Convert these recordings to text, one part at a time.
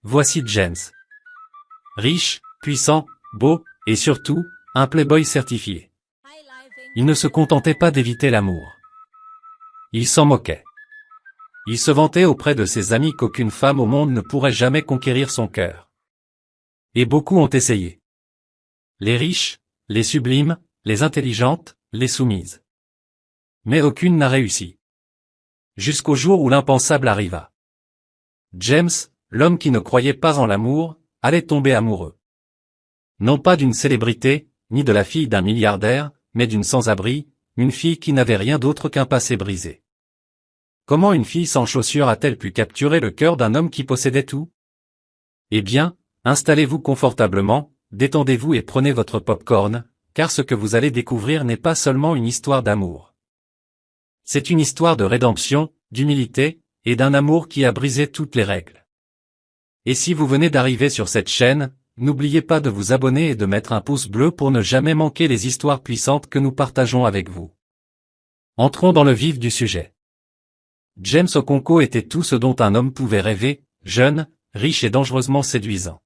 voici James. Riche, puissant, beau, et surtout, un playboy certifié. Il ne se contentait pas d'éviter l'amour. Il s'en moquait. Il se vantait auprès de ses amis qu'aucune femme au monde ne pourrait jamais conquérir son cœur. Et beaucoup ont essayé. Les riches, les sublimes, les intelligentes, les soumises. Mais aucune n'a réussi. Jusqu'au jour où l'impensable arriva. James, l'homme qui ne croyait pas en l'amour, allait tomber amoureux. Non pas d'une célébrité, ni de la fille d'un milliardaire, mais d'une sans-abri, une fille qui n'avait rien d'autre qu'un passé brisé. Comment une fille sans chaussures a-t-elle pu capturer le cœur d'un homme qui possédait tout? Eh bien, installez-vous confortablement, détendez-vous et prenez votre pop-corn, car ce que vous allez découvrir n'est pas seulement une histoire d'amour. C'est une histoire de rédemption, d'humilité, et d'un amour qui a brisé toutes les règles. Et si vous venez d'arriver sur cette chaîne, n'oubliez pas de vous abonner et de mettre un pouce bleu pour ne jamais manquer les histoires puissantes que nous partageons avec vous. Entrons dans le vif du sujet. James Okonkwo était tout ce dont un homme pouvait rêver, jeune, riche et dangereusement séduisant.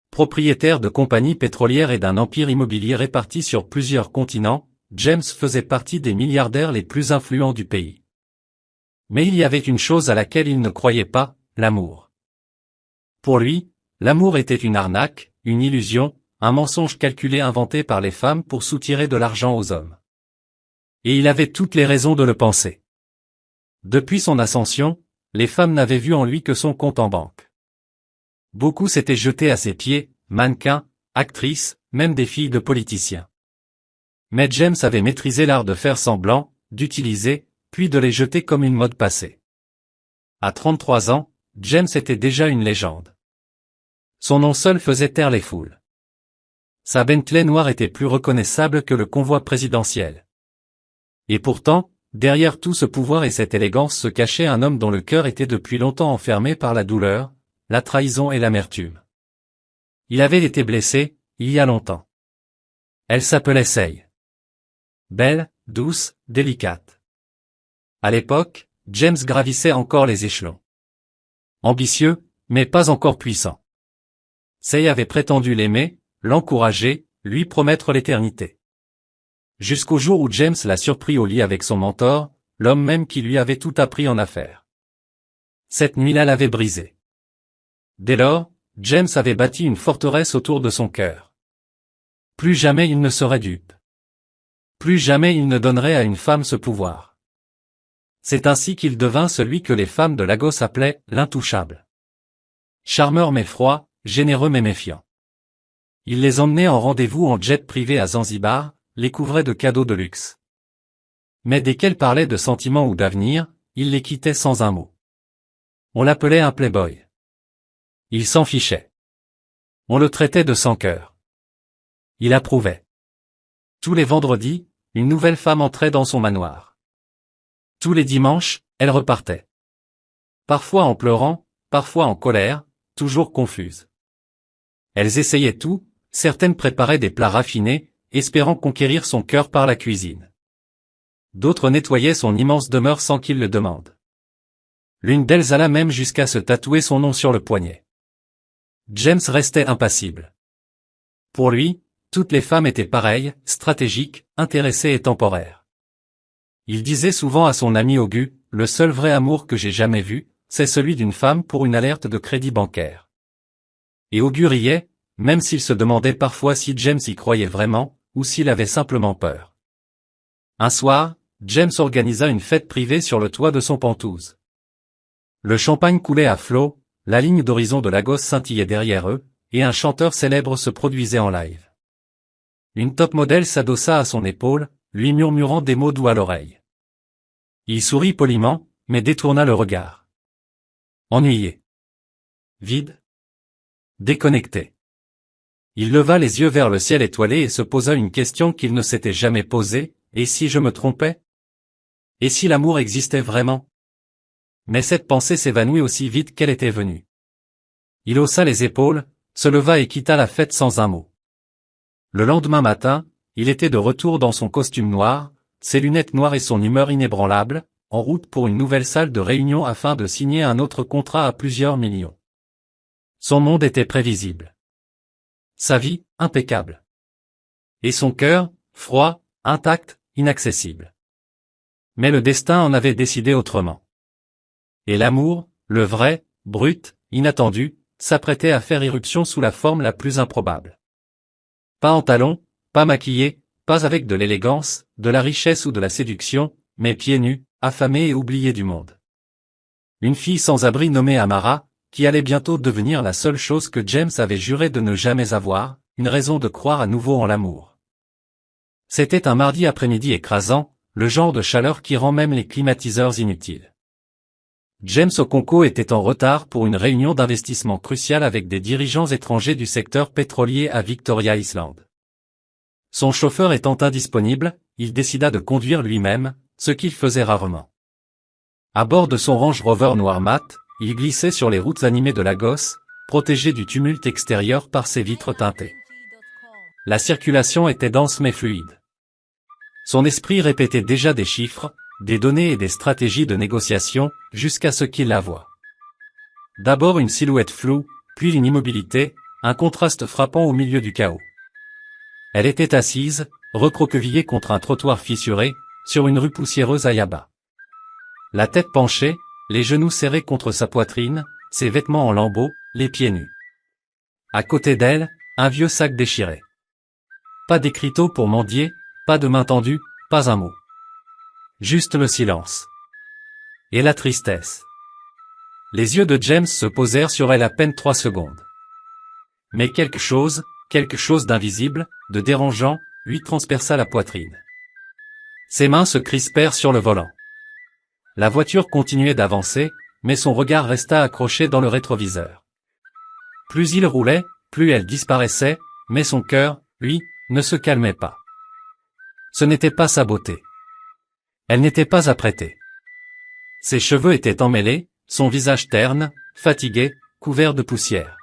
Propriétaire de compagnies pétrolières et d'un empire immobilier réparti sur plusieurs continents, James faisait partie des milliardaires les plus influents du pays. Mais il y avait une chose à laquelle il ne croyait pas, l'amour. Pour lui, l'amour était une arnaque, une illusion, un mensonge calculé inventé par les femmes pour soutirer de l'argent aux hommes. Et il avait toutes les raisons de le penser. Depuis son ascension, les femmes n'avaient vu en lui que son compte en banque. Beaucoup s'étaient jetés à ses pieds, mannequins, actrices, même des filles de politiciens. Mais James avait maîtrisé l'art de faire semblant, d'utiliser, puis de les jeter comme une mode passée. À 33 ans, James était déjà une légende. Son nom seul faisait taire les foules. Sa Bentley noire était plus reconnaissable que le convoi présidentiel. Et pourtant, derrière tout ce pouvoir et cette élégance se cachait un homme dont le cœur était depuis longtemps enfermé par la douleur, la trahison et l'amertume. Il avait été blessé, il y a longtemps. Elle s'appelait Say. Belle, douce, délicate. À l'époque, James gravissait encore les échelons. Ambitieux, mais pas encore puissant. Say avait prétendu l'aimer, l'encourager, lui promettre l'éternité. Jusqu'au jour où James l'a surpris au lit avec son mentor, l'homme même qui lui avait tout appris en affaires. Cette nuit-là l'avait brisé. Dès lors, James avait bâti une forteresse autour de son cœur. Plus jamais il ne serait dupe. Plus jamais il ne donnerait à une femme ce pouvoir. C'est ainsi qu'il devint celui que les femmes de Lagos appelaient l'intouchable. Charmeur mais froid, généreux mais méfiant. Il les emmenait en rendez-vous en jet privé à Zanzibar, les couvrait de cadeaux de luxe. Mais dès qu'elles parlaient de sentiments ou d'avenir, il les quittait sans un mot. On l'appelait un playboy. Il s'en fichait. On le traitait de sans-cœur. Il approuvait. Tous les vendredis, une nouvelle femme entrait dans son manoir. Tous les dimanches, elle repartait. Parfois en pleurant, parfois en colère, toujours confuses. Elles essayaient tout, certaines préparaient des plats raffinés, espérant conquérir son cœur par la cuisine. D'autres nettoyaient son immense demeure sans qu'il le demande. L'une d'elles alla même jusqu'à se tatouer son nom sur le poignet. James restait impassible. Pour lui, toutes les femmes étaient pareilles, stratégiques, intéressées et temporaires. Il disait souvent à son ami Augu, « Le seul vrai amour que j'ai jamais vu, c'est celui d'une femme pour une alerte de crédit bancaire. » Et Augu riait, même s'il se demandait parfois si James y croyait vraiment, ou s'il avait simplement peur. Un soir, James organisa une fête privée sur le toit de son Penthouse. Le champagne coulait à flots, la ligne d'horizon de Lagos scintillait derrière eux, et un chanteur célèbre se produisait en live. Une top modèle s'adossa à son épaule, lui murmurant des mots doux à l'oreille. Il sourit poliment, mais détourna le regard. Ennuyé. Vide. Déconnecté. Il leva les yeux vers le ciel étoilé et se posa une question qu'il ne s'était jamais posée, et si je me trompais? Et si l'amour existait vraiment? Mais cette pensée s'évanouit aussi vite qu'elle était venue. Il haussa les épaules, se leva et quitta la fête sans un mot. Le lendemain matin, il était de retour dans son costume noir, ses lunettes noires et son humeur inébranlable, en route pour une nouvelle salle de réunion afin de signer un autre contrat à plusieurs millions. Son monde était prévisible. Sa vie, impeccable. Et son cœur, froid, intact, inaccessible. Mais le destin en avait décidé autrement. Et l'amour, le vrai, brut, inattendu, s'apprêtait à faire irruption sous la forme la plus improbable. Pas en talons, pas maquillé, pas avec de l'élégance, de la richesse ou de la séduction, mais pieds nus, affamés et oubliés du monde. Une fille sans abri nommée Amara, qui allait bientôt devenir la seule chose que James avait juré de ne jamais avoir, une raison de croire à nouveau en l'amour. C'était un mardi après-midi écrasant, le genre de chaleur qui rend même les climatiseurs inutiles. James Okonkwo était en retard pour une réunion d'investissement cruciale avec des dirigeants étrangers du secteur pétrolier à Victoria Island. Son chauffeur étant indisponible, il décida de conduire lui-même, ce qu'il faisait rarement. À bord de son Range Rover noir mat, il glissait sur les routes animées de Lagos, protégé du tumulte extérieur par ses vitres teintées. La circulation était dense mais fluide. Son esprit répétait déjà des chiffres, des données et des stratégies de négociation, jusqu'à ce qu'il la voie. D'abord une silhouette floue, puis une immobilité, un contraste frappant au milieu du chaos. Elle était assise, recroquevillée contre un trottoir fissuré, sur une rue poussiéreuse à Yaba. La tête penchée, les genoux serrés contre sa poitrine, ses vêtements en lambeaux, les pieds nus. À côté d'elle, un vieux sac déchiré. Pas d'écriteau pour mendier, pas de main tendue, pas un mot. Juste le silence. Et la tristesse. Les yeux de James se posèrent sur elle à peine 3 secondes. Mais quelque chose d'invisible, de dérangeant, lui transperça la poitrine. Ses mains se crispèrent sur le volant. La voiture continuait d'avancer, mais son regard resta accroché dans le rétroviseur. Plus il roulait, plus elle disparaissait, mais son cœur, lui, ne se calmait pas. Ce n'était pas sa beauté. Elle n'était pas apprêtée. Ses cheveux étaient emmêlés, son visage terne, fatigué, couvert de poussière.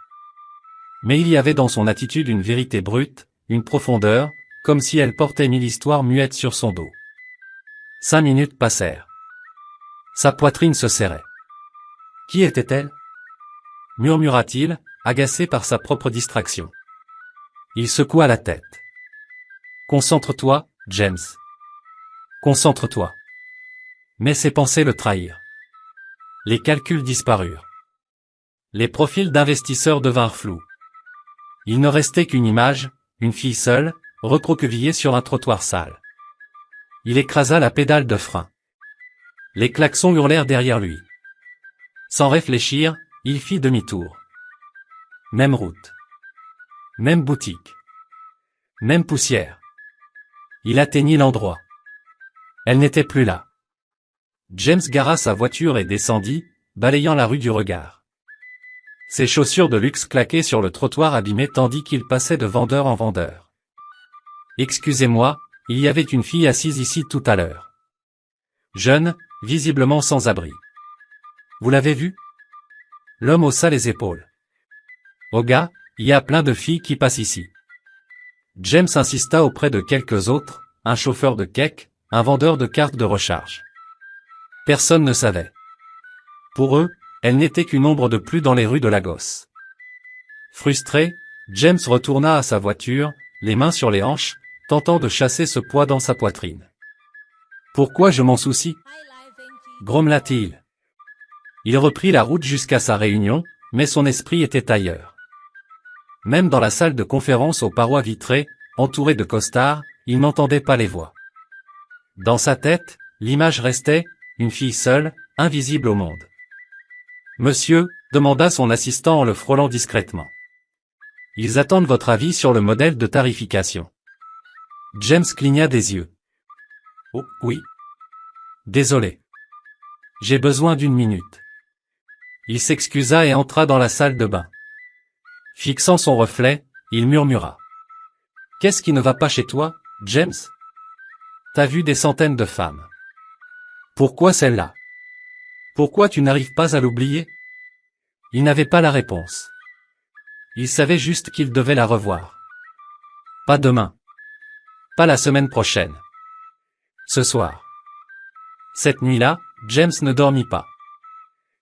Mais il y avait dans son attitude une vérité brute, une profondeur, comme si elle portait 1000 histoires muettes sur son dos. 5 minutes passèrent. Sa poitrine se serrait. Qui était-elle? Murmura-t-il, agacé par sa propre distraction. Il secoua la tête. Concentre-toi, James. Concentre-toi. Mais ses pensées le trahirent. Les calculs disparurent. Les profils d'investisseurs devinrent flous. Il ne restait qu'une image, une fille seule, recroquevillée sur un trottoir sale. Il écrasa la pédale de frein. Les klaxons hurlèrent derrière lui. Sans réfléchir, il fit demi-tour. Même route. Même boutique. Même poussière. Il atteignit l'endroit. Elle n'était plus là. James gara sa voiture et descendit, balayant la rue du regard. Ses chaussures de luxe claquaient sur le trottoir abîmé tandis qu'il passait de vendeur en vendeur. Excusez-moi, il y avait une fille assise ici tout à l'heure. Jeune, visiblement sans abri. Vous l'avez vue? L'homme haussa les épaules. Oh gars, il y a plein de filles qui passent ici. James insista auprès de quelques autres, un chauffeur de kek, un vendeur de cartes de recharge. Personne ne savait. Pour eux, elle n'était qu'une ombre de plus dans les rues de Lagos. Frustré, James retourna à sa voiture, les mains sur les hanches, tentant de chasser ce poids dans sa poitrine. Pourquoi je m'en soucie? Grommela-t-il. Il reprit la route jusqu'à sa réunion, mais son esprit était ailleurs. Même dans la salle de conférence aux parois vitrées, entouré de costards, il n'entendait pas les voix. Dans sa tête, l'image restait, une fille seule, invisible au monde. Monsieur, demanda son assistant en le frôlant discrètement. Ils attendent votre avis sur le modèle de tarification. James cligna des yeux. Oh, oui. Désolé. J'ai besoin d'une minute. Il s'excusa et entra dans la salle de bain. Fixant son reflet, il murmura. Qu'est-ce qui ne va pas chez toi, James? T'as vu des centaines de femmes. Pourquoi celle-là? Pourquoi tu n'arrives pas à l'oublier? Il n'avait pas la réponse. Il savait juste qu'il devait la revoir. Pas demain. Pas la semaine prochaine. Ce soir. Cette nuit-là, James ne dormit pas.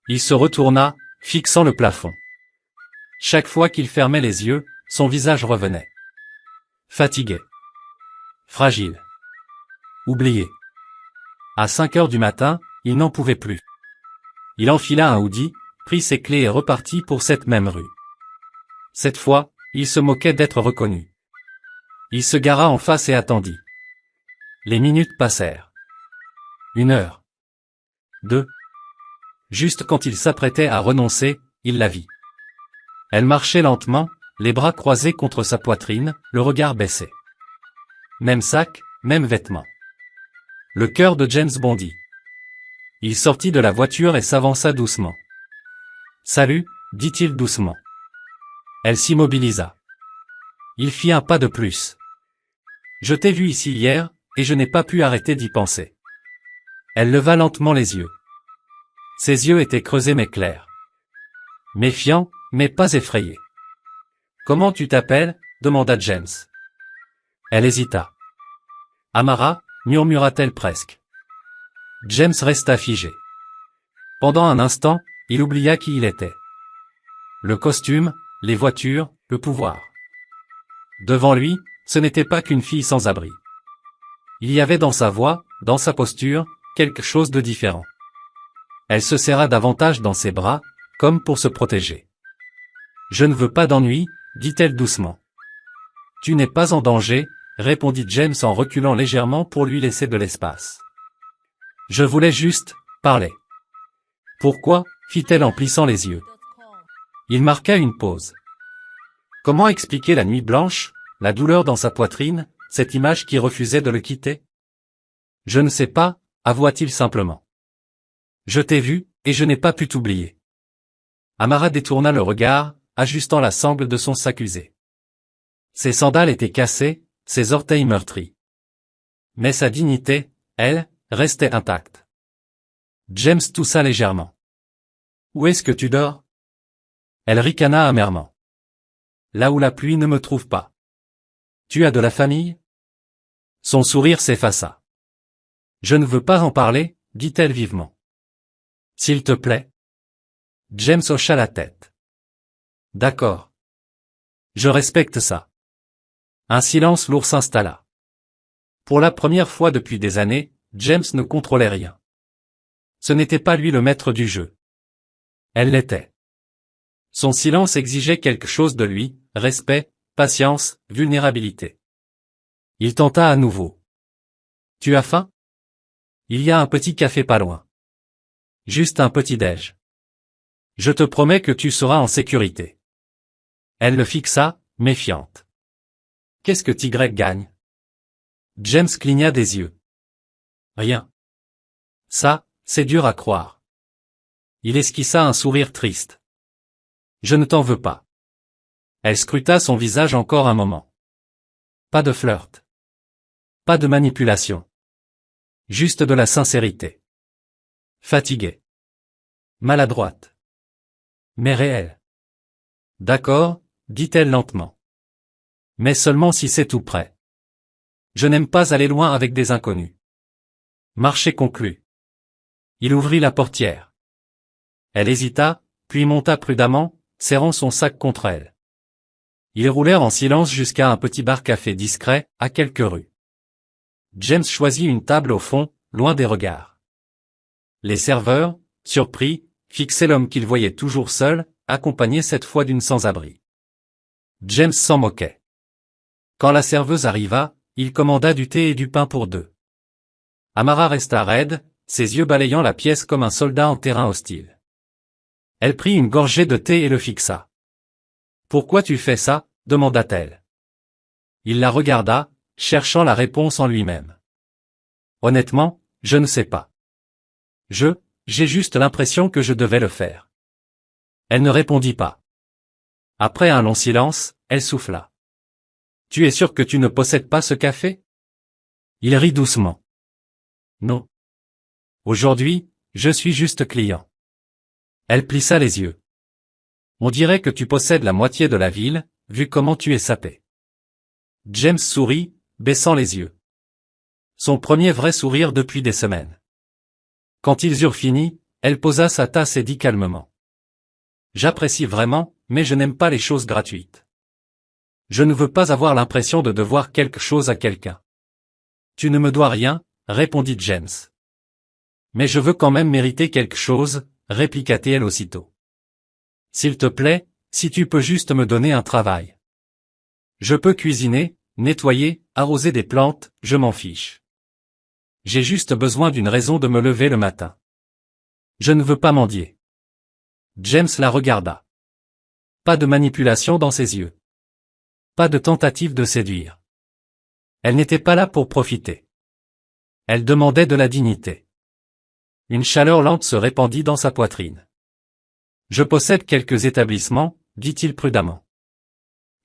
Il se retourna, fixant le plafond. Chaque fois qu'il fermait les yeux, son visage revenait. Fatigué. Fragile. Oublié. À 5 heures du matin, il n'en pouvait plus. Il enfila un hoodie, prit ses clés et repartit pour cette même rue. Cette fois, il se moquait d'être reconnu. Il se gara en face et attendit. Les minutes passèrent. 1 heure. 2. Juste quand il s'apprêtait à renoncer, il la vit. Elle marchait lentement, les bras croisés contre sa poitrine, le regard baissé. Même sac, même vêtements. Le cœur de James bondit. Il sortit de la voiture et s'avança doucement. « Salut », dit-il doucement. Elle s'immobilisa. Il fit un pas de plus. « Je t'ai vu ici hier, et je n'ai pas pu arrêter d'y penser. » Elle leva lentement les yeux. Ses yeux étaient creusés mais clairs. Méfiants, mais pas effrayés. « Comment tu t'appelles » demanda James. Elle hésita. « Amara » murmura-t-elle presque. James resta figé. Pendant un instant, il oublia qui il était. Le costume, les voitures, le pouvoir. Devant lui, ce n'était pas qu'une fille sans abri. Il y avait dans sa voix, dans sa posture, quelque chose de différent. Elle se serra davantage dans ses bras, comme pour se protéger. « Je ne veux pas d'ennui, » dit-elle doucement. « Tu n'es pas en danger, » répondit James en reculant légèrement pour lui laisser de l'espace. « Je voulais juste parler. »« Pourquoi » fit-elle en plissant les yeux. Il marqua une pause. Comment expliquer la nuit blanche, la douleur dans sa poitrine, cette image qui refusait de le quitter? « Je ne sais pas » avoua-t-il simplement. « Je t'ai vu, et je n'ai pas pu t'oublier. » Amara détourna le regard, ajustant la sangle de son sac usé. Ses sandales étaient cassées, ses orteils meurtris. Mais sa dignité, elle, restait intacte. James toussa légèrement. « Où est-ce que tu dors ?» Elle ricana amèrement. « Là où la pluie ne me trouve pas. »« Tu as de la famille ?» Son sourire s'effaça. « Je ne veux pas en parler, » dit-elle vivement. « S'il te plaît. » James hocha la tête. « D'accord. Je respecte ça. » Un silence lourd s'installa. Pour la première fois depuis des années, James ne contrôlait rien. Ce n'était pas lui le maître du jeu. Elle l'était. Son silence exigeait quelque chose de lui, respect, patience, vulnérabilité. Il tenta à nouveau. « Tu as faim ? Il y a un petit café pas loin. Juste un petit déj. Je te promets que tu seras en sécurité. » Elle le fixa, méfiante. « Qu'est-ce que Tigre gagne ?» James cligna des yeux. « Rien. » Ça, c'est dur à croire. Il esquissa un sourire triste. « Je ne t'en veux pas. » Elle scruta son visage encore un moment. Pas de flirt. Pas de manipulation. Juste de la sincérité. Fatiguée. Maladroite. Mais réelle. « D'accord, » dit-elle lentement. « Mais seulement si c'est tout près. Je n'aime pas aller loin avec des inconnus. » Marché conclu. Il ouvrit la portière. Elle hésita, puis monta prudemment, serrant son sac contre elle. Ils roulèrent en silence jusqu'à un petit bar-café discret, à quelques rues. James choisit une table au fond, loin des regards. Les serveurs, surpris, fixaient l'homme qu'ils voyaient toujours seul, accompagné cette fois d'une sans-abri. James s'en moquait. Quand la serveuse arriva, il commanda du thé et du pain pour deux. Amara resta raide, ses yeux balayant la pièce comme un soldat en terrain hostile. Elle prit une gorgée de thé et le fixa. « Pourquoi tu fais ça ?» demanda-t-elle. Il la regarda, cherchant la réponse en lui-même. « Honnêtement, je ne sais pas. J'ai juste l'impression que je devais le faire. » Elle ne répondit pas. Après un long silence, elle souffla. « Tu es sûr que tu ne possèdes pas ce café ?» Il rit doucement. « Non. Aujourd'hui, je suis juste client. » Elle plissa les yeux. « On dirait que tu possèdes la moitié de la ville, vu comment tu es sapé. » James sourit, baissant les yeux. Son premier vrai sourire depuis des semaines. Quand ils eurent fini, elle posa sa tasse et dit calmement. « J'apprécie vraiment, mais je n'aime pas les choses gratuites. Je ne veux pas avoir l'impression de devoir quelque chose à quelqu'un. Tu ne me dois rien, répondit James. Mais je veux quand même mériter quelque chose, répliqua-t-elle aussitôt. S'il te plaît, si tu peux juste me donner un travail. Je peux cuisiner, nettoyer, arroser des plantes, je m'en fiche. J'ai juste besoin d'une raison de me lever le matin. Je ne veux pas mendier. James la regarda. Pas de manipulation dans ses yeux. Pas de tentative de séduire. Elle n'était pas là pour profiter. Elle demandait de la dignité. Une chaleur lente se répandit dans sa poitrine. Je possède quelques établissements, dit-il prudemment.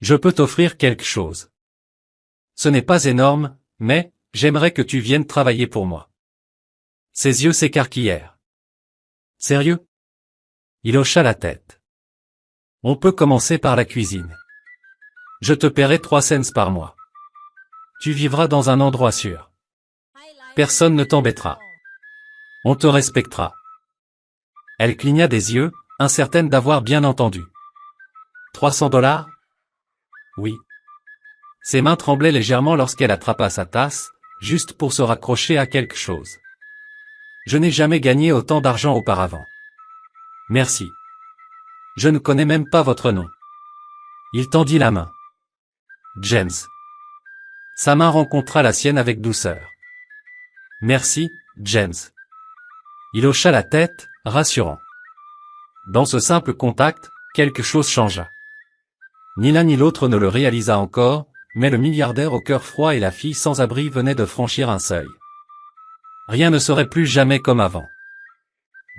Je peux t'offrir quelque chose. Ce n'est pas énorme, mais, j'aimerais que tu viennes travailler pour moi. Ses yeux s'écarquillèrent. Sérieux? Il hocha la tête. On peut commencer par la cuisine. Je te paierai 3 cents par mois. Tu vivras dans un endroit sûr. Personne ne t'embêtera. On te respectera. Elle cligna des yeux, incertaine d'avoir bien entendu. 300 $? Oui. Ses mains tremblaient légèrement lorsqu'elle attrapa sa tasse, juste pour se raccrocher à quelque chose. Je n'ai jamais gagné autant d'argent auparavant. Merci. Je ne connais même pas votre nom. Il tendit la main. James. Sa main rencontra la sienne avec douceur. Merci, James. Il hocha la tête, rassurant. Dans ce simple contact, quelque chose changea. Ni l'un ni l'autre ne le réalisa encore, mais le milliardaire au cœur froid et la fille sans abri venaient de franchir un seuil. Rien ne serait plus jamais comme avant.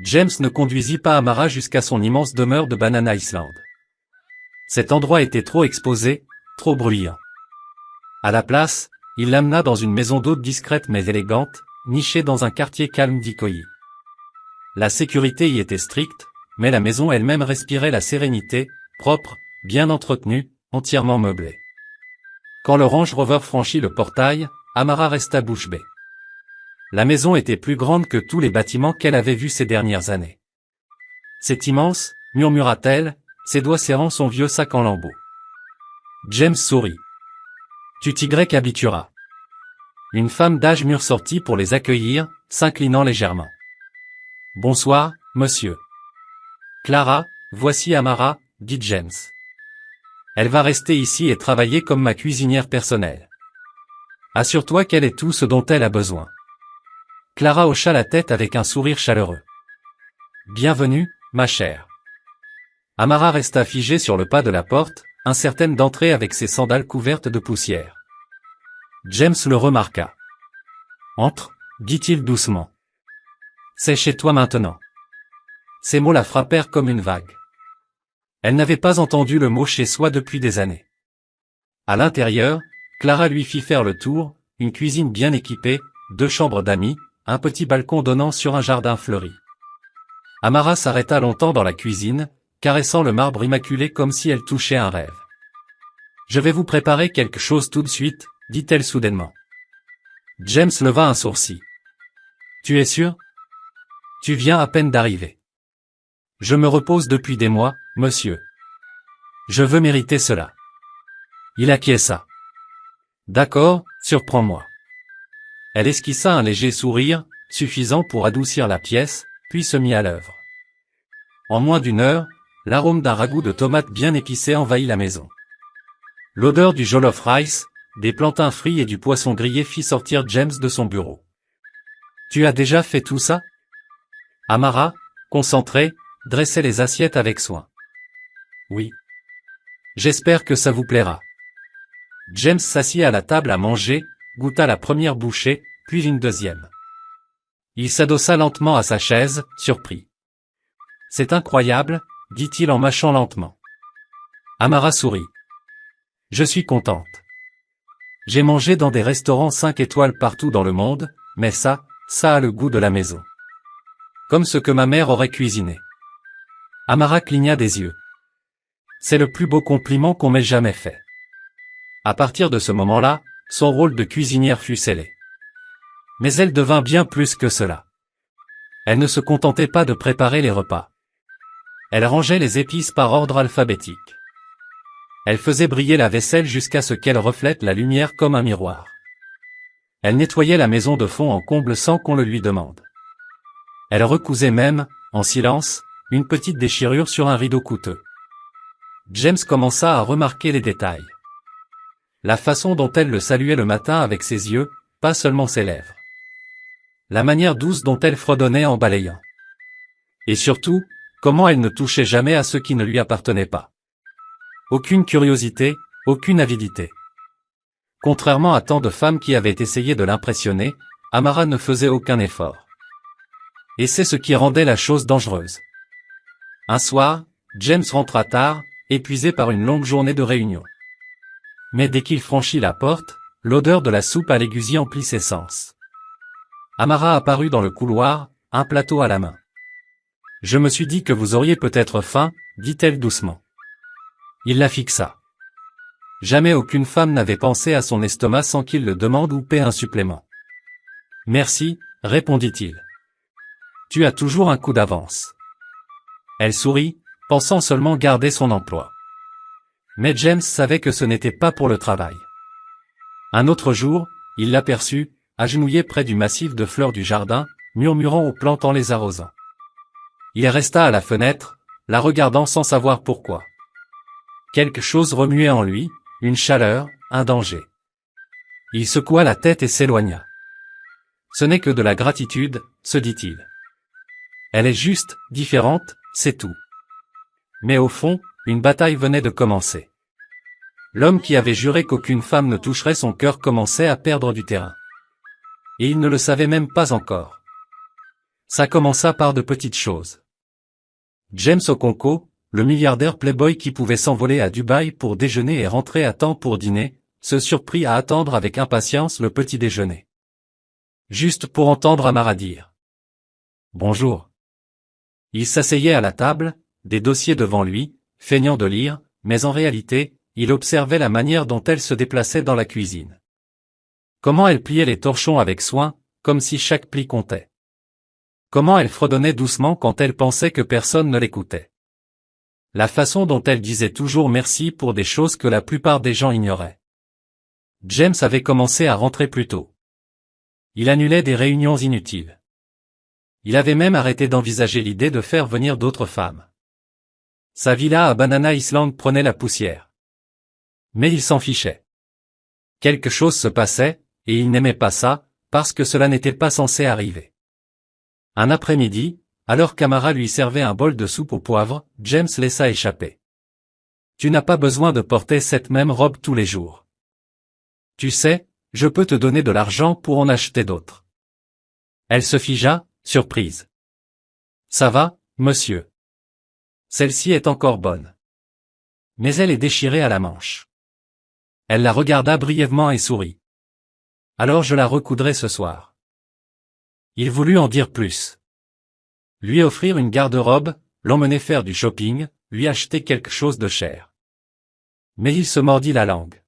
James ne conduisit pas Amara jusqu'à son immense demeure de Banana Island. Cet endroit était trop exposé, trop bruyant. À la place, il l'amena dans une maison d'hôte discrète mais élégante, nichée dans un quartier calme d'Ikoyi. La sécurité y était stricte, mais la maison elle-même respirait la sérénité, propre, bien entretenue, entièrement meublée. Quand le Range Rover franchit le portail, Amara resta bouche bée. La maison était plus grande que tous les bâtiments qu'elle avait vus ces dernières années. C'est immense, murmura-t-elle, ses doigts serrant son vieux sac en lambeaux. James sourit. Tu t'y habitueras. Une femme d'âge mûr sortit pour les accueillir, s'inclinant légèrement. Bonsoir, monsieur. Clara, voici Amara, dit James. Elle va rester ici et travailler comme ma cuisinière personnelle. Assure-toi qu'elle ait tout ce dont elle a besoin. Clara hocha la tête avec un sourire chaleureux. Bienvenue, ma chère. Amara resta figée sur le pas de la porte, incertaine d'entrer avec ses sandales couvertes de poussière. James le remarqua. Entre, dit-il doucement. C'est chez toi maintenant. Ces mots la frappèrent comme une vague. Elle n'avait pas entendu le mot chez soi depuis des années. À l'intérieur, Clara lui fit faire le tour, une cuisine bien équipée, 2 chambres d'amis, un petit balcon donnant sur un jardin fleuri. Amara s'arrêta longtemps dans la cuisine, caressant le marbre immaculé comme si elle touchait un rêve. Je vais vous préparer quelque chose tout de suite, dit-elle soudainement. James leva un sourcil. Tu es sûr? Tu viens à peine d'arriver. Je me repose depuis des mois, monsieur. Je veux mériter cela. Il acquiesça. D'accord, surprends-moi. Elle esquissa un léger sourire, suffisant pour adoucir la pièce, puis se mit à l'œuvre. En moins d'1 heure, l'arôme d'un ragoût de tomates bien épicé envahit la maison. L'odeur du jollof rice, des plantains frits et du poisson grillé fit sortir James de son bureau. Tu as déjà fait tout ça? Amara, concentrée, dressait les assiettes avec soin. Oui. J'espère que ça vous plaira. James s'assit à la table à manger, goûta la première bouchée, puis une deuxième. Il s'adossa lentement à sa chaise, surpris. C'est incroyable, dit-il en mâchant lentement. Amara sourit. Je suis contente. J'ai mangé dans des restaurants 5 étoiles partout dans le monde, mais ça a le goût de la maison. Comme ce que ma mère aurait cuisiné. Amara cligna des yeux. C'est le plus beau compliment qu'on m'ait jamais fait. À partir de ce moment-là, son rôle de cuisinière fut scellé. Mais elle devint bien plus que cela. Elle ne se contentait pas de préparer les repas. Elle rangeait les épices par ordre alphabétique. Elle faisait briller la vaisselle jusqu'à ce qu'elle reflète la lumière comme un miroir. Elle nettoyait la maison de fond en comble sans qu'on le lui demande. Elle recousait même, en silence, une petite déchirure sur un rideau coûteux. James commença à remarquer les détails. La façon dont elle le saluait le matin avec ses yeux, pas seulement ses lèvres. La manière douce dont elle fredonnait en balayant. Et surtout, comment elle ne touchait jamais à ce qui ne lui appartenait pas. Aucune curiosité, aucune avidité. Contrairement à tant de femmes qui avaient essayé de l'impressionner, Amara ne faisait aucun effort. Et c'est ce qui rendait la chose dangereuse. Un soir, James rentra tard, épuisé par une longue journée de réunion. Mais dès qu'il franchit la porte, l'odeur de la soupe à l'aiguille emplit ses sens. Amara apparut dans le couloir, un plateau à la main. « Je me suis dit que vous auriez peut-être faim, dit-elle doucement. Il la fixa. Jamais aucune femme n'avait pensé à son estomac sans qu'il le demande ou paie un supplément. « Merci, répondit-il. Tu as toujours un coup d'avance. » Elle sourit, pensant seulement garder son emploi. Mais James savait que ce n'était pas pour le travail. Un autre jour, il l'aperçut, agenouillé près du massif de fleurs du jardin, murmurant aux plantes en les arrosant. Il resta à la fenêtre, la regardant sans savoir pourquoi. Quelque chose remuait en lui, une chaleur, un danger. Il secoua la tête et s'éloigna. Ce n'est que de la gratitude, se dit-il. Elle est juste, différente, c'est tout. Mais au fond, une bataille venait de commencer. L'homme qui avait juré qu'aucune femme ne toucherait son cœur commençait à perdre du terrain. Et il ne le savait même pas encore. Ça commença par de petites choses. James Okonkwo, le milliardaire playboy qui pouvait s'envoler à Dubaï pour déjeuner et rentrer à temps pour dîner, se surprit à attendre avec impatience le petit déjeuner. Juste pour entendre Amara dire « Bonjour ». Il s'asseyait à la table, des dossiers devant lui, feignant de lire, mais en réalité, il observait la manière dont elle se déplaçait dans la cuisine. Comment elle pliait les torchons avec soin, comme si chaque pli comptait. Comment elle fredonnait doucement quand elle pensait que personne ne l'écoutait. La façon dont elle disait toujours merci pour des choses que la plupart des gens ignoraient. James avait commencé à rentrer plus tôt. Il annulait des réunions inutiles. Il avait même arrêté d'envisager l'idée de faire venir d'autres femmes. Sa villa à Banana Island prenait la poussière. Mais il s'en fichait. Quelque chose se passait, et il n'aimait pas ça, parce que cela n'était pas censé arriver. Un après-midi, alors qu'Amara lui servait un bol de soupe au poivre, James laissa échapper. « Tu n'as pas besoin de porter cette même robe tous les jours. Tu sais, je peux te donner de l'argent pour en acheter d'autres. » Elle se figea, surprise. « Ça va, monsieur. Celle-ci est encore bonne. » Mais elle est déchirée à la manche. Elle la regarda brièvement et sourit. « Alors je la recoudrai ce soir. » Il voulut en dire plus. Lui offrir une garde-robe, l'emmener faire du shopping, lui acheter quelque chose de cher. Mais il se mordit la langue.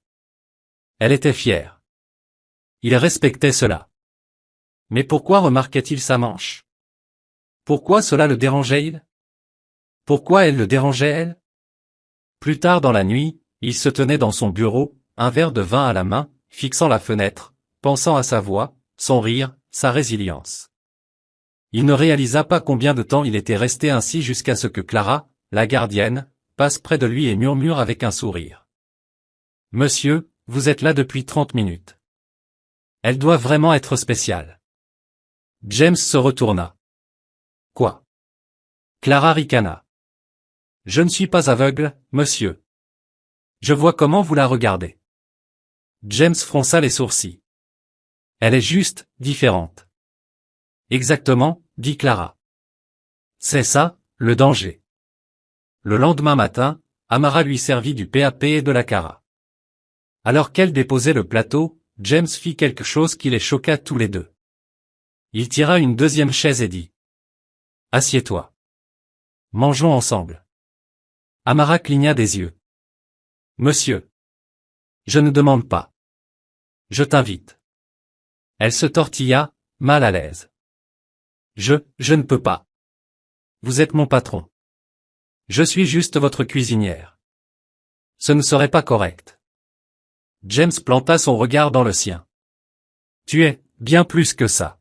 Elle était fière. Il respectait cela. Mais pourquoi remarquait-il sa manche? Pourquoi cela le dérangeait-il? Pourquoi elle le dérangeait elle? Plus tard dans la nuit, il se tenait dans son bureau, un verre de vin à la main, fixant la fenêtre, pensant à sa voix, son rire, sa résilience. Il ne réalisa pas combien de temps il était resté ainsi jusqu'à ce que Clara, la gardienne, passe près de lui et murmure avec un sourire. « Monsieur, vous êtes là depuis 30 minutes. Elle doit vraiment être spéciale. » James se retourna. « Quoi ?» Clara ricana. « Je ne suis pas aveugle, monsieur. Je vois comment vous la regardez. » James fronça les sourcils. « Elle est juste, différente. » Exactement, dit Clara. C'est ça, le danger. Le lendemain matin, Amara lui servit du PAP et de la cara. Alors qu'elle déposait le plateau, James fit quelque chose qui les choqua tous les deux. Il tira une deuxième chaise et dit « Assieds-toi. Mangeons ensemble. » Amara cligna des yeux. « Monsieur. Je ne demande pas. Je t'invite. » Elle se tortilla, mal à l'aise. Je ne peux pas. Vous êtes mon patron. Je suis juste votre cuisinière. Ce ne serait pas correct. James planta son regard dans le sien. Tu es, bien plus que ça.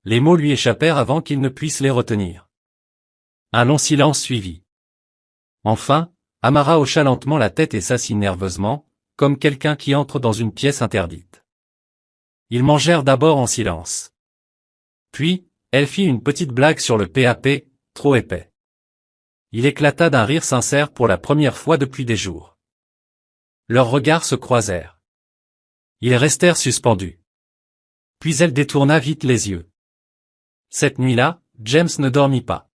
Les mots lui échappèrent avant qu'il ne puisse les retenir. Un long silence suivit. Enfin, Amara hocha lentement la tête et s'assit nerveusement, comme quelqu'un qui entre dans une pièce interdite. Ils mangèrent d'abord en silence. Puis, elle fit une petite blague sur le PAP, trop épais. Il éclata d'un rire sincère pour la première fois depuis des jours. Leurs regards se croisèrent. Ils restèrent suspendus. Puis elle détourna vite les yeux. Cette nuit-là, James ne dormit pas.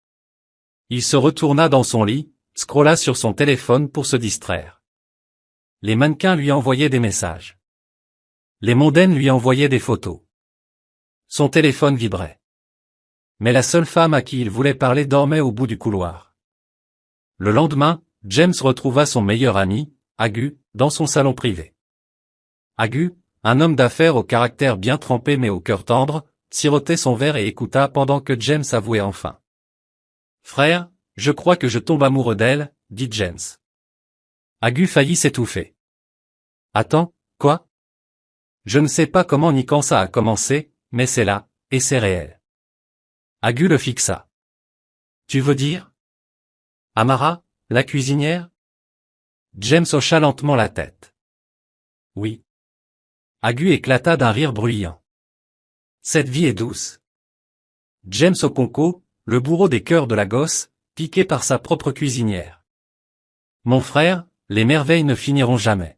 Il se retourna dans son lit, scrolla sur son téléphone pour se distraire. Les mannequins lui envoyaient des messages. Les mondaines lui envoyaient des photos. Son téléphone vibrait. Mais la seule femme à qui il voulait parler dormait au bout du couloir. Le lendemain, James retrouva son meilleur ami, Agu, dans son salon privé. Agu, un homme d'affaires au caractère bien trempé mais au cœur tendre, sirotait son verre et écouta pendant que James avouait enfin. « Frère, je crois que je tombe amoureux d'elle, » dit James. Agu faillit s'étouffer. « Attends, quoi ? Je ne sais pas comment ni quand ça a commencé, mais c'est là, et c'est réel. » Agu le fixa. « Tu veux dire ? Amara, la cuisinière ? » James hocha lentement la tête. « Oui. » Agu éclata d'un rire bruyant. « Cette vie est douce. » James Okonko, le bourreau des cœurs de la gosse, piqué par sa propre cuisinière. « Mon frère, les merveilles ne finiront jamais. »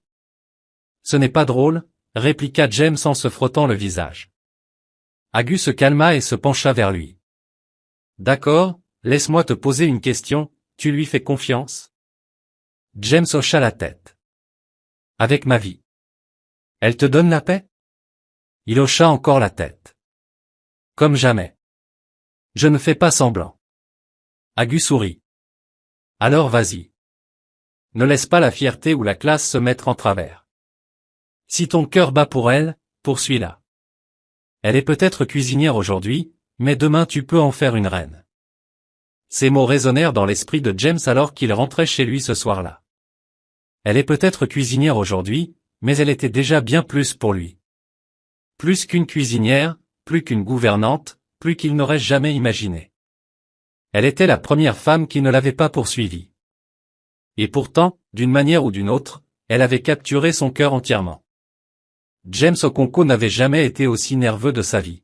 Ce n'est pas drôle, répliqua James en se frottant le visage. Agu se calma et se pencha vers lui. « D'accord, laisse-moi te poser une question, tu lui fais confiance ? » James hocha la tête. « Avec ma vie. » Elle te donne la paix ? Il hocha encore la tête. « Comme jamais. » Je ne fais pas semblant. Agu sourit. « Alors vas-y. Ne laisse pas la fierté ou la classe se mettre en travers. Si ton cœur bat pour elle, poursuis-la. Elle est peut-être cuisinière aujourd'hui, mais demain tu peux en faire une reine. » Ces mots résonnèrent dans l'esprit de James alors qu'il rentrait chez lui ce soir-là. Elle est peut-être cuisinière aujourd'hui, mais elle était déjà bien plus pour lui. Plus qu'une cuisinière, plus qu'une gouvernante, plus qu'il n'aurait jamais imaginé. Elle était la première femme qui ne l'avait pas poursuivi. Et pourtant, d'une manière ou d'une autre, elle avait capturé son cœur entièrement. James Okonko n'avait jamais été aussi nerveux de sa vie.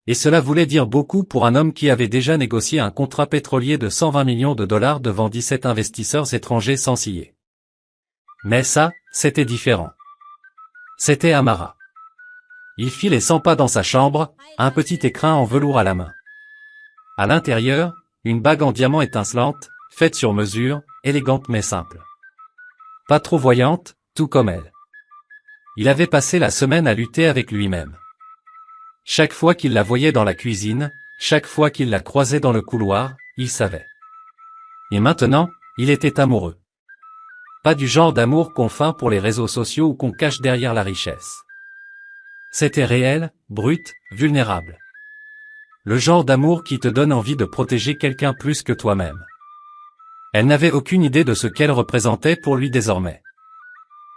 Et cela voulait dire beaucoup pour un homme qui avait déjà négocié un contrat pétrolier de 120 millions de dollars devant 17 investisseurs étrangers sans ciller. Mais ça, c'était différent. C'était Amara. Il fit les 100 pas dans sa chambre, un petit écrin en velours à la main. À l'intérieur, une bague en diamant étincelante, faite sur mesure, élégante mais simple. Pas trop voyante, tout comme elle. Il avait passé la semaine à lutter avec lui-même. Chaque fois qu'il la voyait dans la cuisine, chaque fois qu'il la croisait dans le couloir, il savait. Et maintenant, il était amoureux. Pas du genre d'amour qu'on feint pour les réseaux sociaux ou qu'on cache derrière la richesse. C'était réel, brut, vulnérable. Le genre d'amour qui te donne envie de protéger quelqu'un plus que toi-même. Elle n'avait aucune idée de ce qu'elle représentait pour lui désormais.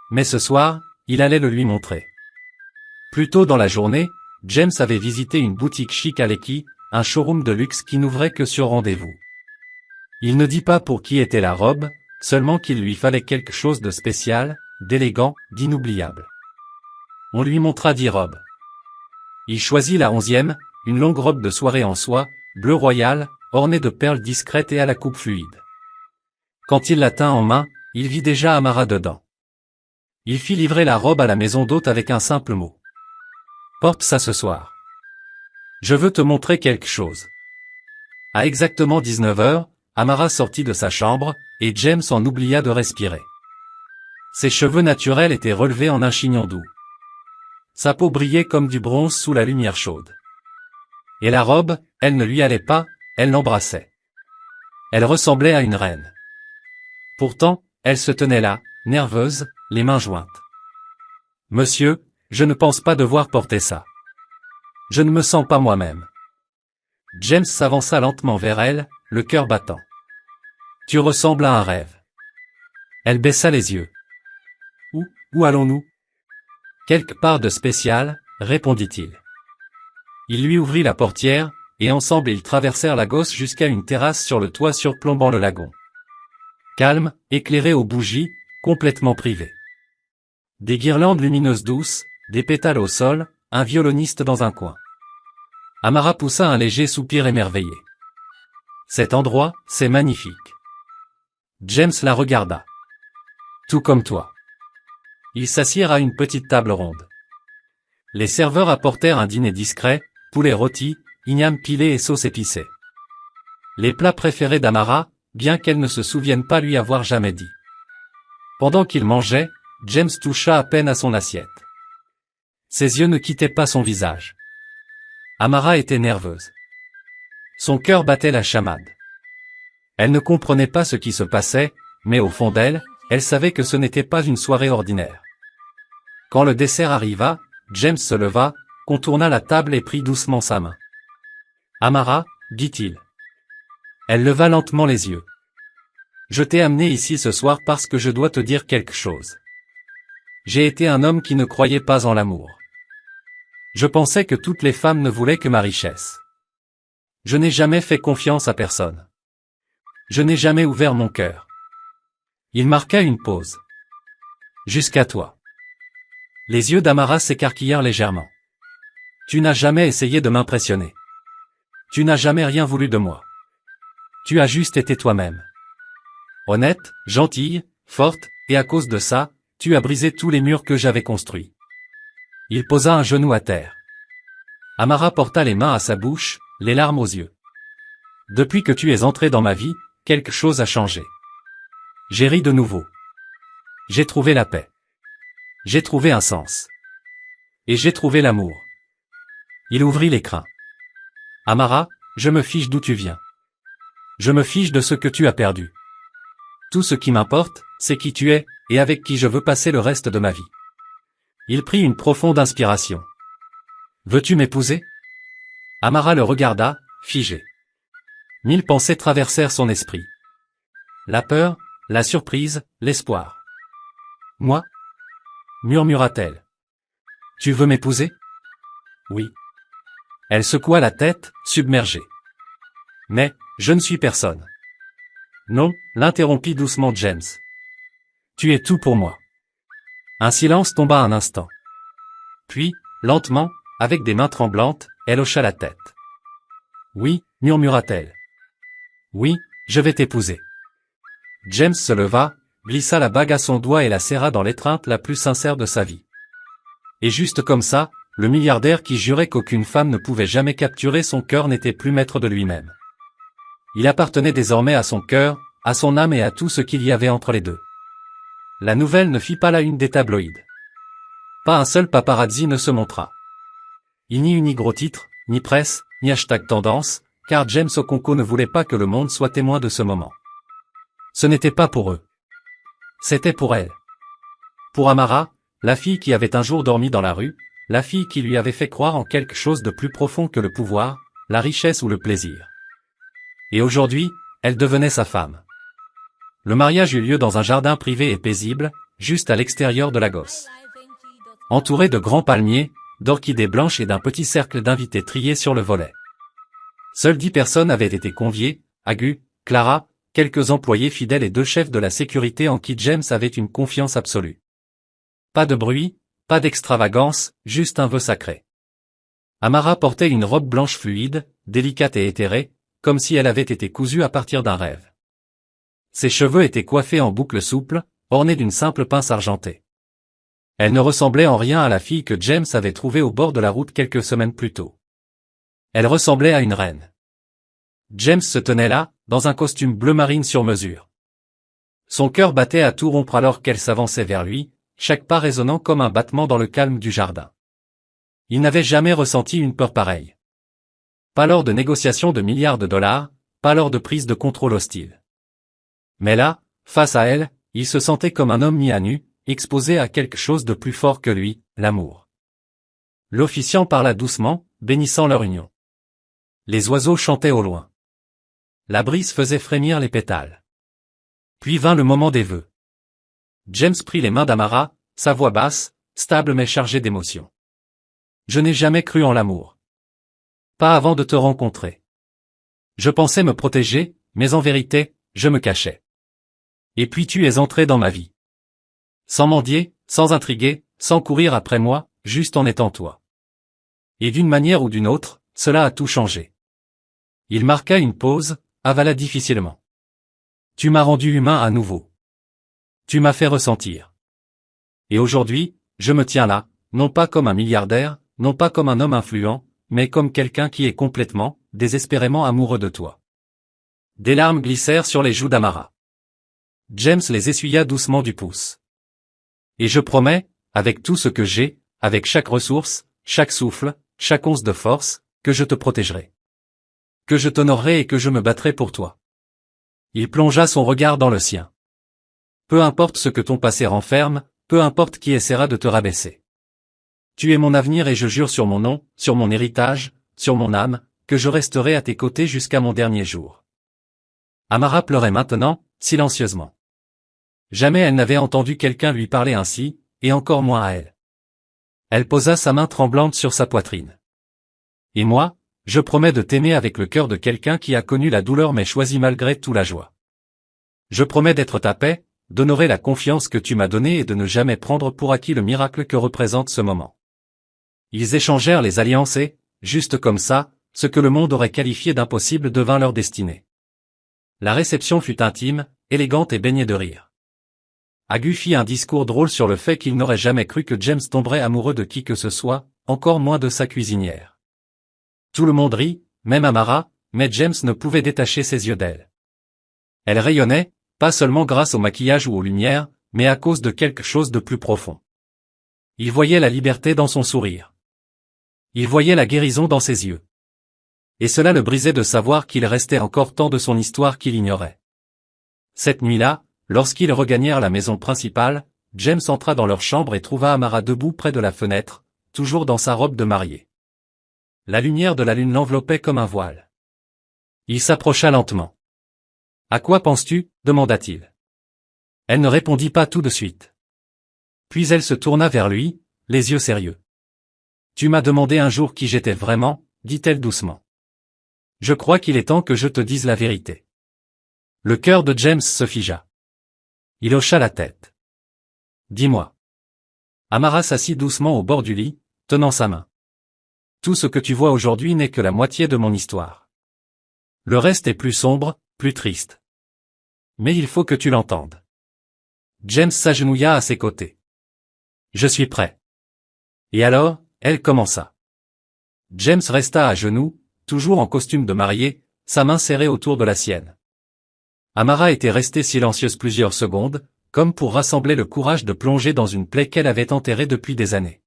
Mais ce soir, il allait le lui montrer. Plus tôt dans la journée, James avait visité une boutique chic à Lekki, un showroom de luxe qui n'ouvrait que sur rendez-vous. Il ne dit pas pour qui était la robe, seulement qu'il lui fallait quelque chose de spécial, d'élégant, d'inoubliable. On lui montra 10 robes. Il choisit la 11e, une longue robe de soirée en soie, bleu royal, ornée de perles discrètes et à la coupe fluide. Quand il la tint en main, il vit déjà Amara dedans. Il fit livrer la robe à la maison d'hôte avec un simple mot. « Porte ça ce soir. Je veux te montrer quelque chose. » À exactement 19h, Amara sortit de sa chambre, et James en oublia de respirer. Ses cheveux naturels étaient relevés en un chignon doux. Sa peau brillait comme du bronze sous la lumière chaude. Et la robe, elle ne lui allait pas, elle l'embrassait. Elle ressemblait à une reine. Pourtant, elle se tenait là, nerveuse, les mains jointes. « Monsieur, je ne pense pas devoir porter ça. Je ne me sens pas moi-même. » James s'avança lentement vers elle, le cœur battant. Tu ressembles à un rêve. Elle baissa les yeux. Où allons-nous? Quelque part de spécial, répondit-il. Il lui ouvrit la portière, et ensemble ils traversèrent la Gosse jusqu'à une terrasse sur le toit surplombant le lagon. Calme, éclairé aux bougies, complètement privé. Des guirlandes lumineuses douces, des pétales au sol, un violoniste dans un coin. Amara poussa un léger soupir émerveillé. Cet endroit, c'est magnifique. James la regarda. Tout comme toi. Ils s'assirent à une petite table ronde. Les serveurs apportèrent un dîner discret, poulet rôti, igname pilé et sauce épicée. Les plats préférés d'Amara, bien qu'elle ne se souvienne pas lui avoir jamais dit. Pendant qu'il mangeait, James toucha à peine à son assiette. Ses yeux ne quittaient pas son visage. Amara était nerveuse. Son cœur battait la chamade. Elle ne comprenait pas ce qui se passait, mais au fond d'elle, elle savait que ce n'était pas une soirée ordinaire. Quand le dessert arriva, James se leva, contourna la table et prit doucement sa main. « Amara, dit-il. » Elle leva lentement les yeux. « Je t'ai amené ici ce soir parce que je dois te dire quelque chose. J'ai été un homme qui ne croyait pas en l'amour. Je pensais que toutes les femmes ne voulaient que ma richesse. Je n'ai jamais fait confiance à personne. Je n'ai jamais ouvert mon cœur. » Il marqua une pause. « Jusqu'à toi. » Les yeux d'Amara s'écarquillèrent légèrement. « Tu n'as jamais essayé de m'impressionner. Tu n'as jamais rien voulu de moi. Tu as juste été toi-même. Honnête, gentille, forte, et à cause de ça, tu as brisé tous les murs que j'avais construits. » Il posa un genou à terre. Amara porta les mains à sa bouche, les larmes aux yeux. « Depuis que tu es entré dans ma vie, quelque chose a changé. J'ai ri de nouveau. J'ai trouvé la paix. J'ai trouvé un sens. Et j'ai trouvé l'amour. » Il ouvrit les crins. « Amara, je me fiche d'où tu viens. Je me fiche de ce que tu as perdu. Tout ce qui m'importe, c'est qui tu es, et avec qui je veux passer le reste de ma vie. » Il prit une profonde inspiration. « Veux-tu m'épouser ?» Amara le regarda, figé. Mille pensées traversèrent son esprit. La peur, la surprise, l'espoir. « Moi ?» murmura-t-elle. « Tu veux m'épouser ?» « Oui. » Elle secoua la tête, submergée. « Mais, je ne suis personne. »« Non, » l'interrompit doucement James. « Tu es tout pour moi. » Un silence tomba un instant. Puis, lentement, avec des mains tremblantes, elle hocha la tête. « Oui, » murmura-t-elle. « Oui, je vais t'épouser. » James se leva, glissa la bague à son doigt et la serra dans l'étreinte la plus sincère de sa vie. Et juste comme ça, le milliardaire qui jurait qu'aucune femme ne pouvait jamais capturer son cœur n'était plus maître de lui-même. Il appartenait désormais à son cœur, à son âme et à tout ce qu'il y avait entre les deux. La nouvelle ne fit pas la une des tabloïds. Pas un seul paparazzi ne se montra. Il n'y eut ni gros titre, ni presse, ni hashtag tendance, car James Okonkwo ne voulait pas que le monde soit témoin de ce moment. Ce n'était pas pour eux. C'était pour elle. Pour Amara, la fille qui avait un jour dormi dans la rue, la fille qui lui avait fait croire en quelque chose de plus profond que le pouvoir, la richesse ou le plaisir. Et aujourd'hui, elle devenait sa femme. Le mariage eut lieu dans un jardin privé et paisible, juste à l'extérieur de la Gosse. Entouré de grands palmiers, d'orchidées blanches et d'un petit cercle d'invités triés sur le volet. Seules 10 personnes avaient été conviées, Agu, Clara, quelques employés fidèles et 2 chefs de la sécurité en qui James avait une confiance absolue. Pas de bruit, pas d'extravagance, juste un vœu sacré. Amara portait une robe blanche fluide, délicate et éthérée, comme si elle avait été cousue à partir d'un rêve. Ses cheveux étaient coiffés en boucles souples, ornés d'une simple pince argentée. Elle ne ressemblait en rien à la fille que James avait trouvée au bord de la route quelques semaines plus tôt. Elle ressemblait à une reine. James se tenait là, dans un costume bleu marine sur mesure. Son cœur battait à tout rompre alors qu'elle s'avançait vers lui, chaque pas résonnant comme un battement dans le calme du jardin. Il n'avait jamais ressenti une peur pareille. Pas lors de négociations de milliards de dollars, pas lors de prises de contrôle hostiles. Mais là, face à elle, il se sentait comme un homme mis à nu, exposé à quelque chose de plus fort que lui, l'amour. L'officiant parla doucement, bénissant leur union. Les oiseaux chantaient au loin. La brise faisait frémir les pétales. Puis vint le moment des vœux. James prit les mains d'Amara, sa voix basse, stable mais chargée d'émotion. Je n'ai jamais cru en l'amour. Pas avant de te rencontrer. Je pensais me protéger, mais en vérité, je me cachais. Et puis tu es entré dans ma vie. Sans mendier, sans intriguer, sans courir après moi, juste en étant toi. Et d'une manière ou d'une autre, cela a tout changé. Il marqua une pause, avala difficilement. Tu m'as rendu humain à nouveau. Tu m'as fait ressentir. Et aujourd'hui, je me tiens là, non pas comme un milliardaire, non pas comme un homme influent, mais comme quelqu'un qui est complètement, désespérément amoureux de toi. Des larmes glissèrent sur les joues d'Amara. James les essuya doucement du pouce. Et je promets, avec tout ce que j'ai, avec chaque ressource, chaque souffle, chaque once de force, que je te protégerai. Que je t'honorerai et que je me battrai pour toi. Il plongea son regard dans le sien. Peu importe ce que ton passé renferme, peu importe qui essaiera de te rabaisser. Tu es mon avenir et je jure sur mon nom, sur mon héritage, sur mon âme, que je resterai à tes côtés jusqu'à mon dernier jour. Amara pleurait maintenant, silencieusement. Jamais elle n'avait entendu quelqu'un lui parler ainsi, et encore moins à elle. Elle posa sa main tremblante sur sa poitrine. Et moi, je promets de t'aimer avec le cœur de quelqu'un qui a connu la douleur mais choisi malgré tout la joie. Je promets d'être ta paix, d'honorer la confiance que tu m'as donnée et de ne jamais prendre pour acquis le miracle que représente ce moment. Ils échangèrent les alliances et, juste comme ça, ce que le monde aurait qualifié d'impossible devint leur destinée. La réception fut intime, élégante et baignée de rire. Agu fit un discours drôle sur le fait qu'il n'aurait jamais cru que James tomberait amoureux de qui que ce soit, encore moins de sa cuisinière. Tout le monde rit, même Amara, mais James ne pouvait détacher ses yeux d'elle. Elle rayonnait, pas seulement grâce au maquillage ou aux lumières, mais à cause de quelque chose de plus profond. Il voyait la liberté dans son sourire. Il voyait la guérison dans ses yeux. Et cela le brisait de savoir qu'il restait encore tant de son histoire qu'il ignorait. Cette nuit-là, lorsqu'ils regagnèrent la maison principale, James entra dans leur chambre et trouva Amara debout près de la fenêtre, toujours dans sa robe de mariée. La lumière de la lune l'enveloppait comme un voile. Il s'approcha lentement. « À quoi penses-tu » demanda-t-il. Elle ne répondit pas tout de suite. Puis elle se tourna vers lui, les yeux sérieux. « Tu m'as demandé un jour qui j'étais vraiment, dit-elle doucement. Je crois qu'il est temps que je te dise la vérité. » Le cœur de James se figea. Il hocha la tête. « Dis-moi. » Amara s'assit doucement au bord du lit, tenant sa main. « Tout ce que tu vois aujourd'hui n'est que la moitié de mon histoire. Le reste est plus sombre, plus triste. Mais il faut que tu l'entendes. » James s'agenouilla à ses côtés. « Je suis prêt. » Et alors, elle commença. James resta à genoux, toujours en costume de mariée, sa main serrée autour de la sienne. Amara était restée silencieuse plusieurs secondes, comme pour rassembler le courage de plonger dans une plaie qu'elle avait enterrée depuis des années.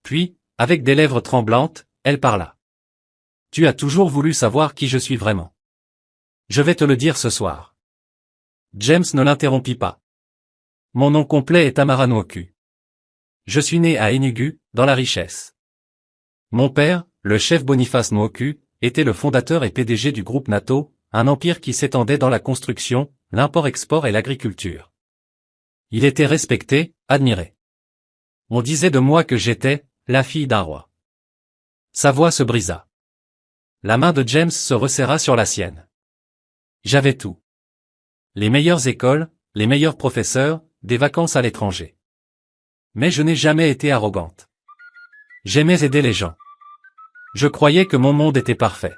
Puis, avec des lèvres tremblantes, elle parla. « Tu as toujours voulu savoir qui je suis vraiment. Je vais te le dire ce soir. » James ne l'interrompit pas. « Mon nom complet est Amara Nwoku. Je suis né à Enugu, dans la richesse. Mon père, le chef Boniface Nwoku, était le fondateur et PDG du groupe NATO, un empire qui s'étendait dans la construction, l'import-export et l'agriculture. Il était respecté, admiré. On disait de moi que j'étais la fille d'un roi. » Sa voix se brisa. La main de James se resserra sur la sienne. « J'avais tout. Les meilleures écoles, les meilleurs professeurs, des vacances à l'étranger. Mais je n'ai jamais été arrogante. J'aimais aider les gens. Je croyais que mon monde était parfait. »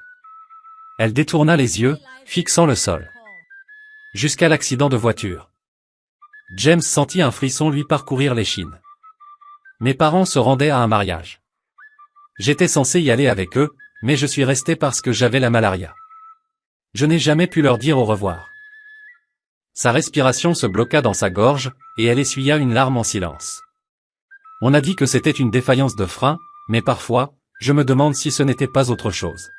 Elle détourna les yeux, fixant le sol. Jusqu'à l'accident de voiture. James sentit un frisson lui parcourir l'échine. Mes parents se rendaient à un mariage. J'étais censé y aller avec eux, mais je suis resté parce que j'avais la malaria. Je n'ai jamais pu leur dire au revoir. Sa respiration se bloqua dans sa gorge, et elle essuya une larme en silence. On a dit que c'était une défaillance de frein, mais parfois, je me demande si ce n'était pas autre chose.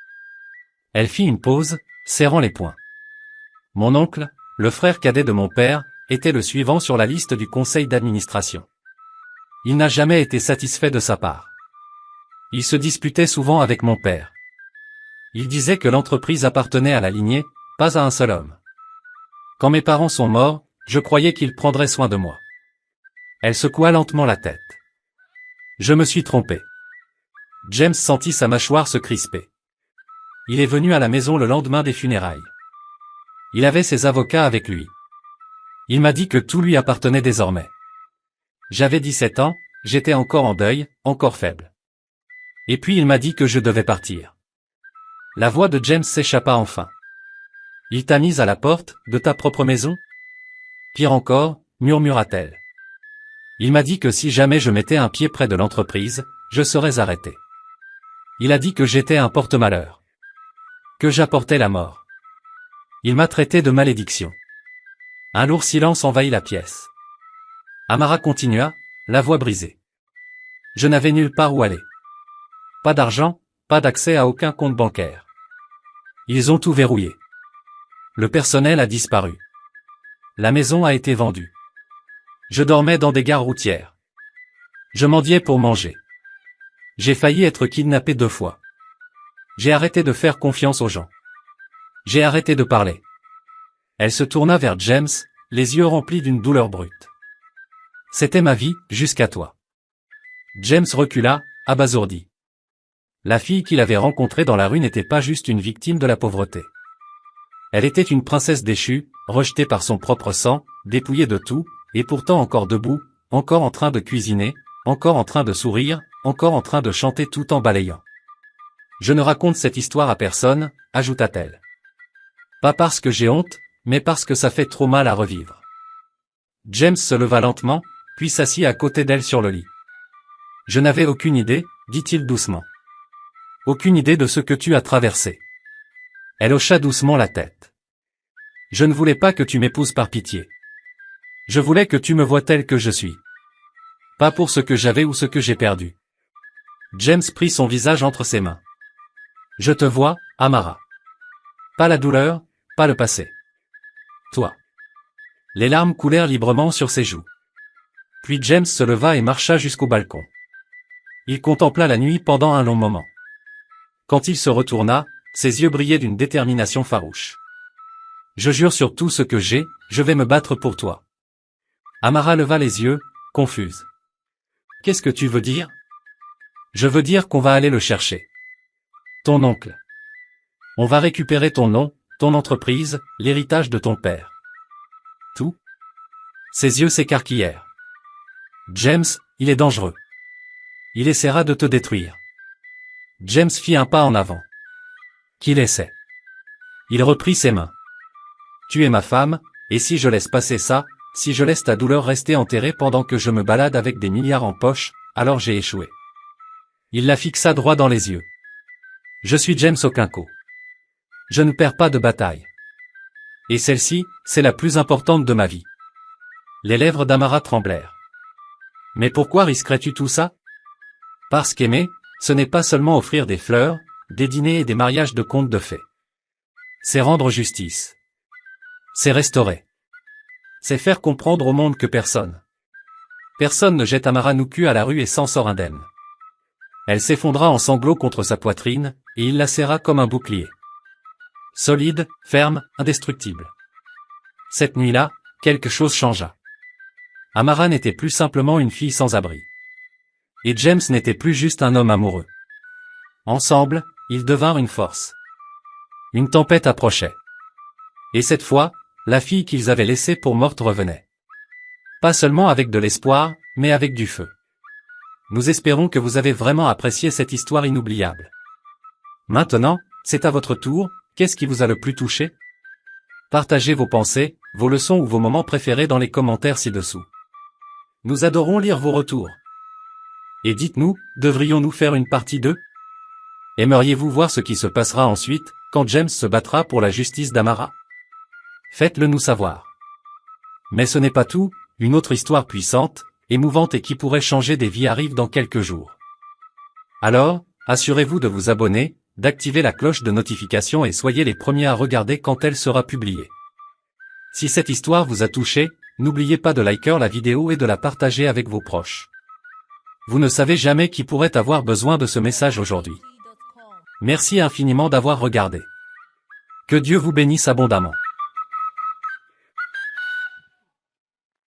Elle fit une pause, serrant les poings. Mon oncle, le frère cadet de mon père, était le suivant sur la liste du conseil d'administration. Il n'a jamais été satisfait de sa part. Il se disputait souvent avec mon père. Il disait que l'entreprise appartenait à la lignée, pas à un seul homme. Quand mes parents sont morts, je croyais qu'ils prendraient soin de moi. Elle secoua lentement la tête. Je me suis trompé. James sentit sa mâchoire se crisper. Il est venu à la maison le lendemain des funérailles. Il avait ses avocats avec lui. Il m'a dit que tout lui appartenait désormais. J'avais 17 ans, j'étais encore en deuil, encore faible. Et puis il m'a dit que je devais partir. La voix de James s'échappa enfin. Il t'a mise à la porte de ta propre maison? Pire encore, murmura-t-elle. Il m'a dit que si jamais je mettais un pied près de l'entreprise, je serais arrêté. Il a dit que j'étais un porte-malheur. Que j'apportais la mort. Il m'a traité de malédiction. Un lourd silence envahit la pièce. Amara continua, la voix brisée. Je n'avais nulle part où aller. Pas d'argent, pas d'accès à aucun compte bancaire. Ils ont tout verrouillé. Le personnel a disparu. La maison a été vendue. Je dormais dans des gares routières. Je mendiais pour manger. J'ai failli être kidnappé 2 fois. J'ai arrêté de faire confiance aux gens. J'ai arrêté de parler. Elle se tourna vers James, les yeux remplis d'une douleur brute. C'était ma vie, jusqu'à toi. James recula, abasourdi. La fille qu'il avait rencontrée dans la rue n'était pas juste une victime de la pauvreté. Elle était une princesse déchue, rejetée par son propre sang, dépouillée de tout, et pourtant encore debout, encore en train de cuisiner, encore en train de sourire, encore en train de chanter tout en balayant. Je ne raconte cette histoire à personne, ajouta-t-elle. Pas parce que j'ai honte, mais parce que ça fait trop mal à revivre. James se leva lentement, puis s'assit à côté d'elle sur le lit. Je n'avais aucune idée, dit-il doucement. Aucune idée de ce que tu as traversé. Elle hocha doucement la tête. Je ne voulais pas que tu m'épouses par pitié. Je voulais que tu me vois tel que je suis. Pas pour ce que j'avais ou ce que j'ai perdu. James prit son visage entre ses mains. Je te vois, Amara. Pas la douleur, pas le passé. Toi. Les larmes coulèrent librement sur ses joues. Puis James se leva et marcha jusqu'au balcon. Il contempla la nuit pendant un long moment. Quand il se retourna, ses yeux brillaient d'une détermination farouche. Je jure sur tout ce que j'ai, je vais me battre pour toi. Amara leva les yeux, confuse. Qu'est-ce que tu veux dire? Je veux dire qu'on va aller le chercher. Ton oncle. On va récupérer ton nom, ton entreprise, l'héritage de ton père. Tout? Ses yeux s'écarquillèrent. James, il est dangereux. Il essaiera de te détruire. James fit un pas en avant. Qu'il essaie. Il reprit ses mains. Tu es ma femme, et si je laisse passer ça, si je laisse ta douleur rester enterrée pendant que je me balade avec des milliards en poche, alors j'ai échoué. Il la fixa droit dans les yeux. Je suis James Okinko. Je ne perds pas de bataille. Et celle-ci, c'est la plus importante de ma vie. Les lèvres d'Amara tremblèrent. Mais pourquoi risquerais-tu tout ça? Parce qu'aimer, ce n'est pas seulement offrir des fleurs, des dîners et des mariages de contes de fées. C'est rendre justice. C'est restaurer. C'est faire comprendre au monde que personne ne jette Amara Nuku à la rue et s'en sort indemne. Elle s'effondra en sanglots contre sa poitrine, et il la serra comme un bouclier. Solide, ferme, indestructible. Cette nuit-là, quelque chose changea. Amara n'était plus simplement une fille sans abri. Et James n'était plus juste un homme amoureux. Ensemble, ils devinrent une force. Une tempête approchait. Et cette fois, la fille qu'ils avaient laissée pour morte revenait. Pas seulement avec de l'espoir, mais avec du feu. Nous espérons que vous avez vraiment apprécié cette histoire inoubliable. Maintenant, c'est à votre tour, qu'est-ce qui vous a le plus touché? Partagez vos pensées, vos leçons ou vos moments préférés dans les commentaires ci-dessous. Nous adorons lire vos retours. Et dites-nous, devrions-nous faire une partie 2? Aimeriez-vous voir ce qui se passera ensuite, quand James se battra pour la justice d'Amara? Faites-le nous savoir. Mais ce n'est pas tout, une autre histoire puissante, émouvante et qui pourrait changer des vies arrive dans quelques jours. Alors, assurez-vous de vous abonner, d'activer la cloche de notification et soyez les premiers à regarder quand elle sera publiée. Si cette histoire vous a touché, n'oubliez pas de liker la vidéo et de la partager avec vos proches. Vous ne savez jamais qui pourrait avoir besoin de ce message aujourd'hui. Merci infiniment d'avoir regardé. Que Dieu vous bénisse abondamment.